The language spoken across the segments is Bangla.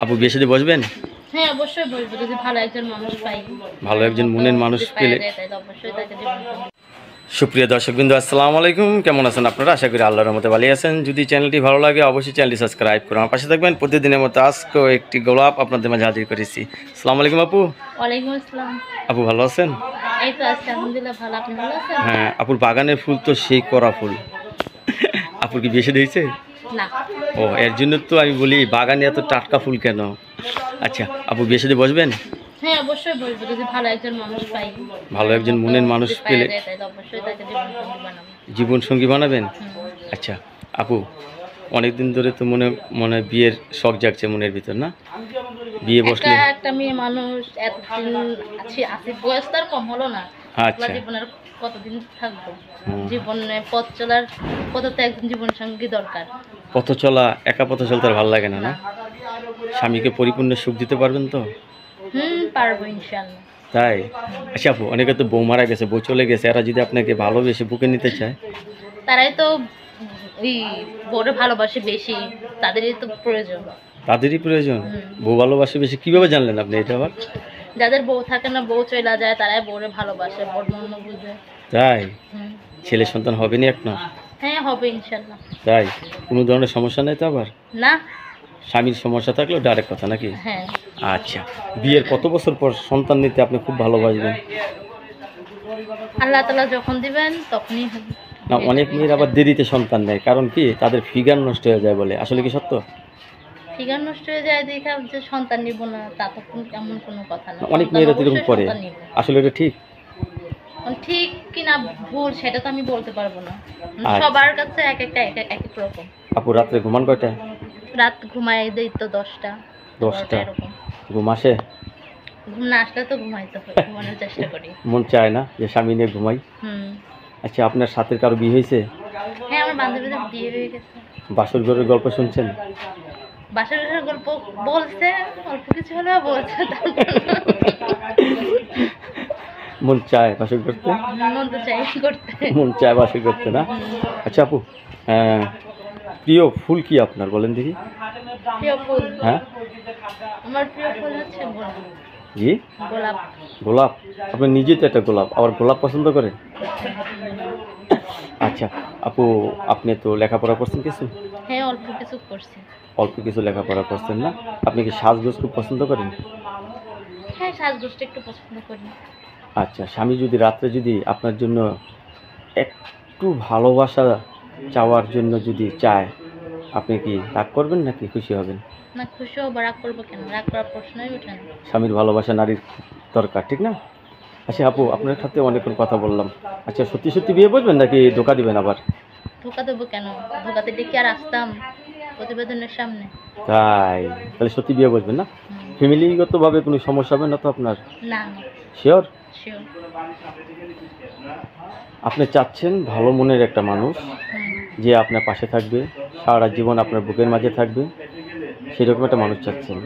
আপু বিয়ে সাথে বসবেন? হ্যাঁ, অবশ্যই বলবো। যদি ভালো একজন মানুষ পাই, ভালো একজন মনের মানুষ পেলে। তাহলে অবশ্যই তাকে জীবন। সুপ্রিয় দর্শকবৃন্দ, আসসালামু আলাইকুম। কেমন আছেন আপনারা? আশা করি আল্লাহর রহমতে ভালো আছেন। যদি চ্যানেলটি ভালো লাগে অবশ্যই চ্যানেলটি সাবস্ক্রাইব করুন, আমার পাশে থাকবেন। প্রতিদিনের মতো আজকেও একটি গোলাপ আপনাদের মাঝে হাজির করেছি। আসসালামু আলাইকুম আপু। ওয়ালাইকুম আসসালাম। আপু ভালো আছেন? এই তো আছি, আলহামদুলিল্লাহ ভালো। আপনি ভালো আছেন? হ্যাঁ, আপুর বাগানের ফুল তো সেই করা ফুল। আপুর কি বিয়ে শাদী হয়েছে? না। ও, এর জন্য তো আমি বলি বাগানে এত টাটকা ফুল কেন? আচ্ছা, আপু বিয়ে শাদী বসবেন? হ্যাঁ, অবশ্যই বলবো। যদি ভালো একজন মানুষ পাই, ভালো একজন মনের মানুষ পেলে তাহলে অবশ্যই তাকে জীবন বানাবো। জীবন সঙ্গী বানাবেন? আচ্ছা আপু, অনেকদিন ধরে তো মনে মনে বিয়ের শখ জাগছে মনের ভিতর, না? বিয়ে বসলে একটা মেয়ে মানুষ এতদিন আছে, বয়স তার কম হলো না। আচ্ছা, জীবনের কতদিন থাকবো? জীবনে পথ চলার কত তো একজন জীবন সঙ্গী দরকার। পথ চলা, একা পথ চলতে আর ভালো লাগে না, না? স্বামীকে পরিপূর্ণ সুখ দিতে পারবেন তো? পারবো ইনশাআল্লাহ। তাই? আচ্ছা আপু, অনেকে তো বউ মারা গেছে, বউ চলে গেছে, এরা যদি আপনাকে ভালোবেসে বুকে নিতে চায়? তারাই তো বউরে ভালোবাসে বেশি, তাদেরই তো প্রয়োজন। তাদেরই প্রয়োজন? বউ ভালোবাসে বেশি কিভাবে জানলেন আপনি এটা আবার? যাদের বউ থাকে না, বউ চলে যায়, তারাই বউরে ভালোবাসে, বড় মন বুঝে। তাই? ছেলে সন্তান হবে না এখন? হ্যাঁ, হবে ইনশাআল্লাহ। তাই? কোনো ধরনের সমস্যা নেই তো আবার? না। স্বামীর সমস্যা থাকলেও ডাইরেক্ট কথা নাকি? হ্যাঁ। আচ্ছা, বিয়ের কত বছর পর সন্তান নিতে আপনি খুব ভালোবাসবেন? আল্লাহ তাআলা যখন দিবেন তখনই হবে। না, অনেক মেয়ের আবার দেরিতে সন্তান নেয়, কারণ কি তাদের ফিগার নষ্ট হয়ে যায় বলে, আসলে কি সত্য? ফিগার নষ্ট হয়ে যায় দেখা যে সন্তান নিব না, তা তো এমন কোনো কথা না। অনেক মেয়েরা তো এরকম করে, আসলে এটা ঠিক? ঠিক কিনা ভুল সেটা তো আমি বলতে পারবো না। আচ্ছা। সবার কাছে এক এক রকম। আপু রাত্রে ঘুমান কয়টায়? রাত ঘুমাই দেই তো 10টা 10টা? এরকম। ঘুম আসে? ঘুম না আসলে তো ঘুমাইতে হয়, ঘুমানোর চেষ্টা করি। মন চায় না যে স্বামী নিয়ে ঘুমাই? আচ্ছা, আপনার সাথে কারো বিয়ে হয়েছে? হ্যাঁ, আমার বান্ধবীদের বিয়ে হয়ে গেছে। বাসর ঘরের গল্প শুনছেন? বাসার গল্প বলছে, অল্প কিছু হলেও বলছে। মন চায় বাসর করতে? মন তো চাই করতে। মন চায় বাসর করতে, না? আচ্ছা আপু, প্রিয় ফুল কি আপনার বলেন দেখি? প্রিয় ফুল? হ্যাঁ, আমার প্রিয় ফুল হচ্ছে গোলাপ। জি? গোলাপ। গোলাপ? আপনি নিজে তো একটা গোলাপ, আবার গোলাপ পছন্দ করেন? আচ্ছা আপু, আপনি তো লেখাপড়া করছেন কিছু? হ্যাঁ, অল্প কিছু করছি। অল্প কিছু লেখাপড়া করছেন, না? আপনি কি সাজগোজ খুব পছন্দ করেন? হ্যাঁ, সাজগোজটা একটু পছন্দ করি। আচ্ছা, স্বামী যদি রাত্রে যদি আপনার জন্য একটু ভালোবাসা চাওয়ার জন্য যদি চায়, আপনি কি রাগ করবেন নাকি খুশি হবেন? না, খুশি হবো, রাগ করবো কেন? রাগ করার প্রশ্নই ওঠে না। স্বামীর ভালোবাসা নারীর দরকার, ঠিক না? আচ্ছা আপু, আপনার সাথে অনেকক্ষণ কথা বললাম। আচ্ছা, সত্যি সত্যি বিয়ে বলবেন নাকি ধোকা দিবেন আবার? ধোকা দেবো কেন? ধোকা দিলে কি আর আসতাম প্রতিবেদনের সামনে? তাই? তাহলে সত্যি বিয়ে বলবেন, না? ফ্যামিলিগতভাবে কোনো সমস্যা হবে না তো আপনার? না। শিওর? শিওর। আপনি চাচ্ছেন ভালো মনের একটা মানুষ যে আপনার পাশে থাকবে, সারা জীবন আপনার বুকের মাঝে থাকবে, সেরকম একটা মানুষ চাচ্ছেন।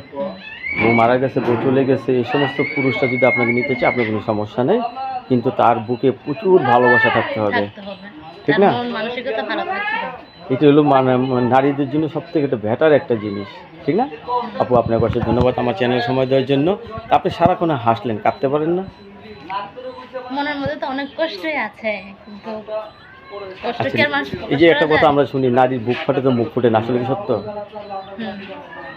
বউ মারা গেছে, বউ চলে গেছে, এই সমস্ত পুরুষরা যদি আপনাকে নিতে চায় আপনার কোনো সমস্যা নেই, কিন্তু তার বুকে প্রচুর ভালোবাসা থাকতে হবে, ঠিক না? মানসিকতা ভালো থাকতে হবে। এটা হলো নারীদের জন্য সবথেকে একটা বেটার একটা জিনিস, ঠিক না? আপু, আপনার কাছে ধন্যবাদ আমার চ্যানেলে সময় দেওয়ার জন্য। তা আপনি সারাক্ষণ হাসলেন, কাঁদতে পারেন না? মনের মধ্যে তো অনেক কষ্টই আছে, কিন্তু কষ্ট আচ্ছা, কি আর মানুষ এই যে একটা কথা আমরা শুনি, নারীর বুক ফাটে তো মুখ ফুটে না, আসলে কি সত্য?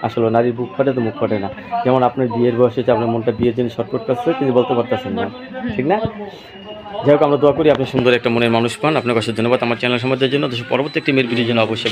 আসলে নারীর বুক ফাটে তো মুখ ফাটে না। যেমন আপনার বিয়ের বয়সে আপনার মনটা বিয়ের জন্য শর্টকট করছে, কিন্তু বলতে পারতেছেন না, ঠিক না? যাই হোক, আমরা দোয়া করি আপনি সুন্দর একটা মনের মানুষ পান। আপনার কাছে ধন্যবাদ আমার চ্যানেল সম্বন্ধের জন্য। পরবর্তী একটি মেয়ের ভিডিওর জন্য অবশ্যই